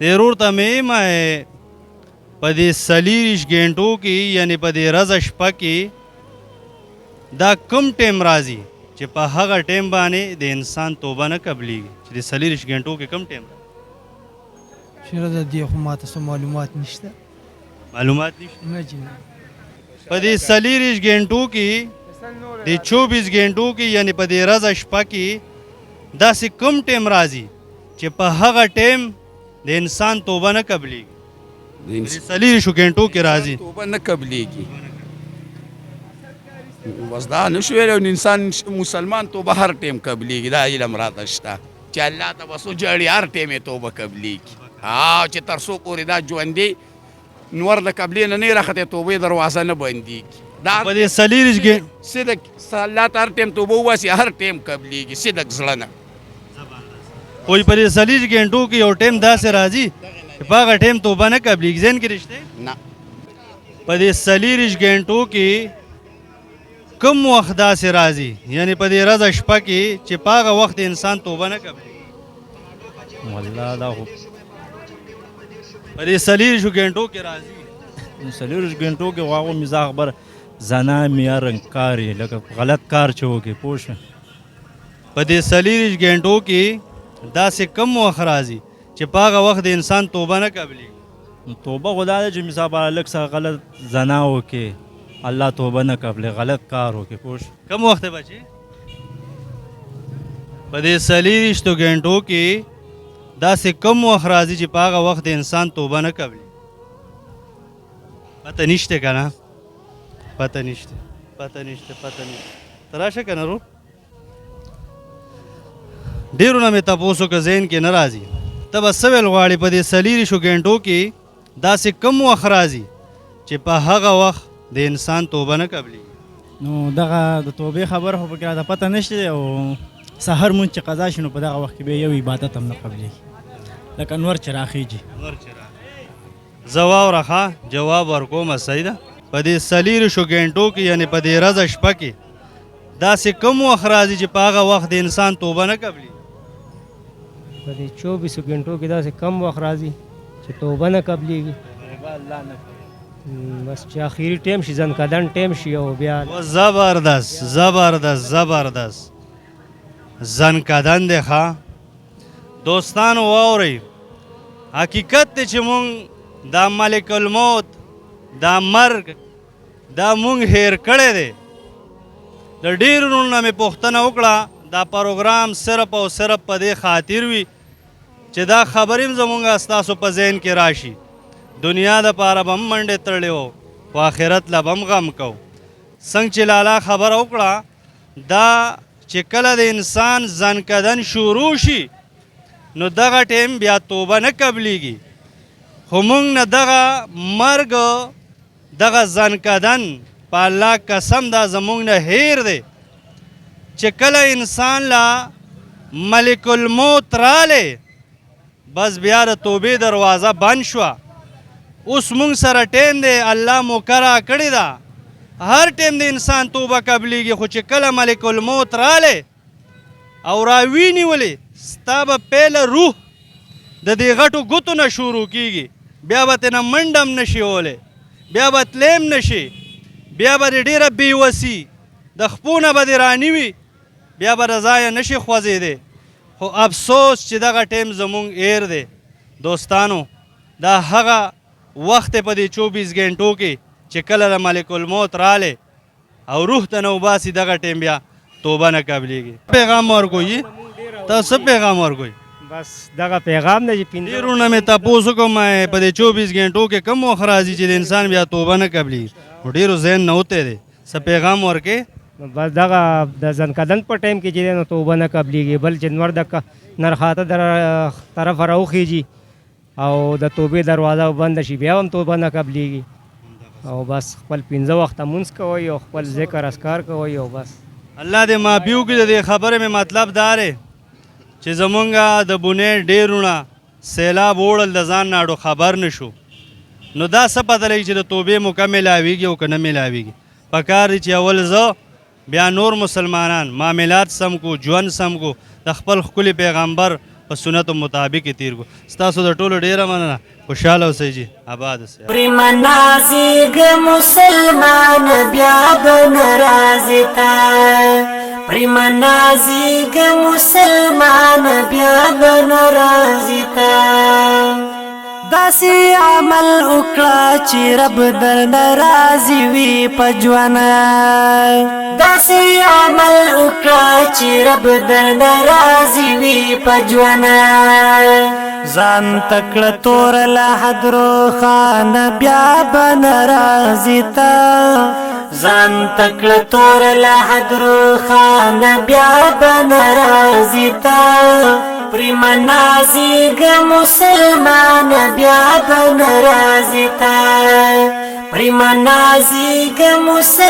ضرور ته مې ما په دې څلېرویشت ګنټو کې یعنې په دې ورځه شپه کې دا کوم ټیم راځي چې په هغه ټیم باندې د انسان توبه نه قبلیږي چې د څلېرویشت ګنټو کې کوم ټیم چېرې د دې خو ماته څه معلومات نشته معلومات نشته نه جناب په دې څلېرویشت ګنټو کې د 24 ګنټو کې یعنې په دې ورځه شپه کې داسې کوم ټیم راځي چې په هغه ټیم د انسان توبه نه قبلیږي د انسان څلېرویشتو ګنټو کې راځي توبه نه قبلیږي بس دا نشو ویلی انسان مسلمان توبه هر ټیم قبلیږي دا علم راته شته چې الله ته بس وجاړي هر ټیم یې توبه قبلیږي چې تر څو پورې دا ژوندي نور د قبلې نه نه راختې توبې دروازه نه بندېږي دا په دې څلېرویشت صدق الله ته هر ټیم توبه وباسي هر ټیم قبلیږي صدق زړه نه خو په دې څلېرویشت ګنټو کې یو ټیم داسې راځي چې په هغه ټیم توبه نه قبلیږي ذهن کې رښتې نه په دې څلېرویشت ګنټو کې کوم وخت داسې راځي یعنې په دې ورځه شپه کې چې په هغه وخت انسان توبه نه قبلیږي والله دا خو په دې څلېرویشتو ګنټو کې راځي څلېرویشت ګنټو کې خو هغه مزاح خبره زنا میا رنګکار یې لکه غلط کار چې وکړې پوه شوې په دې څلېرویشت ګنټو کې داسې کم وخت راځي چې په هغه وخت د انسان توبه نه قبلیږي نو توبه خو دا ده چې مثال به لږ څه غلط زنا وکړې الله توبه نه قبلې غلط کار وکړې پوه شوې کم وخت دی بچې په دې څلېرویشتو ګنټو کې داسې کم وخت راځي چې په هغه وخت د انسان توبه نه قبلیږي پته نشته که نه پته نشته ته راشه که نه رو ډېرو نه مې تپوس وکړه ذهن کې نه راځي ته به څه ویل غواړې په دې څلېرویشتو ګنټو کې داسې کم وخت راځي چې په هغه وخت د انسان توبه نه قبلیږي نو دغه د توبې خبره خو پکې راته پته نشته دی او سحر مونځ چې قضا شي نو په دغه وخت کې به یو عبادت هم نه قبلیږي لکه نور چې راخیږي زه واوره ښه جواب ورکومه صحیح ده په دې څلېرویشتو ګنټو کې یعنې په دې ورځه شپه کې داسې کم وخت راځي چې په هغه وخت د انسان توبه نه قبلیږي په دې 24 غنټو کې داسې کم وخت راځي چې توبه نه قبلیږي بس چې اخیری ټیم شي ځنکدن ټیم شي او بیا زبردست ځنکدن دی ښه دوستانو واورئ حقیقت دی چې مونږ دا ملک الموت دا مرګ دا مونږ هیر کړی دی د ډېرو نه مې پوښتنه وکړه دا پروګرام صرف او صرف په دې خاطر وي چې دا خبرې هم زمونږ ستاسو په ذهن کې راشي دنیا دپاره به هم منډې تړلې وو خو آخرت له به هم غم کو څنګه چې لالا خبره وکړه دا چې کله د انسان ځنکدن شروع شي نو دغه ټیم بیا توبه نه قبلیږي خو موږ نه دغه مرګ دغه ځنکدن په الله قسم دا زموږ نه هیر دی چې کله انسان لا ملک الموت رالی بس بیا د توبې دروازه بند شوه اوس موږ سره ټیم دی الله مقرره کړې ده هر ټیم د انسان توبه قبلیږي خو چې کله ملک الموت رالی او راوینیولې ستا به پیله روح د دې غټو ګوتو نه شروع کیږي بیا به ترې نه منډه هم نشي ولی بیا به تلی هم نشي بیا به دې ډېره بېوسي د خپو نه به دې رانیوي بیا به د ځایه نشي خوځېدی خو افسوس چې دغه ټیم زموږ ایر دی دوستانو دا هغه وخت په دې 24 غنټو کې چې کله د ملک الموت رالی او روح ته نه وباسي دغه ټیم بیا توبه نه قبلیږي پیغام ورکوي ته څه پیغام ورکوي بس دغه پیغام دی چې ډېرو نه مې تپوس وکړم په دې 24 غنټو کې کم وخت راځي چې د انسان بیا توبه نه قبلیږي خو ډېرو ذهن نه وتی دی څه پیغام ورکې بس دغه د ځنکدن په ټایم کې چې دی نو توبه نه قبلیږي بل چې نور د نرخاته در طرفه راوخیږي او د توبې دروازه بنده شي بیا هم توبه نه قبلیږي او بس خپل 15 وخته مونځ کوئ او خپل ذکر اذکار کوئ او بس الله دې معافي وکړي د دې خبرې مې مطلب دا دی چې زمونږ د بونې ډېرونه سیلاب وړل د ځان نه اړو خبر نه شو نو دا څه پته لګي چې د توبې موقع میلاویږي او که نه میلاویږي پکار دی چې اول زه بیا نور مسلمانان معاملات سم کو ژوند سم کو د خپل ښکلي پیغمبر په سنت مطابق یې تیر کو ستاسو د ټولو ډیره مننه خوشحاله اوسئ جی آباد اوسئ پرمنازیگ مسلمان بیا بنرازتا پرمنازیگ مسلمان بیا بنرازتا داسی عمل اکڑا چی رب در نرازی وی پجوانا داسی عمل اکڑا چی رب در نرازی وی پجوانا زان تکڑ تور لحدرو خان بیا بنرازیتا زان تکڑ تور لحدرو خان بیا بنرازیتا پرمنازیگ مسلمان بیا بنرازیتا پرمنازیگ مسلمان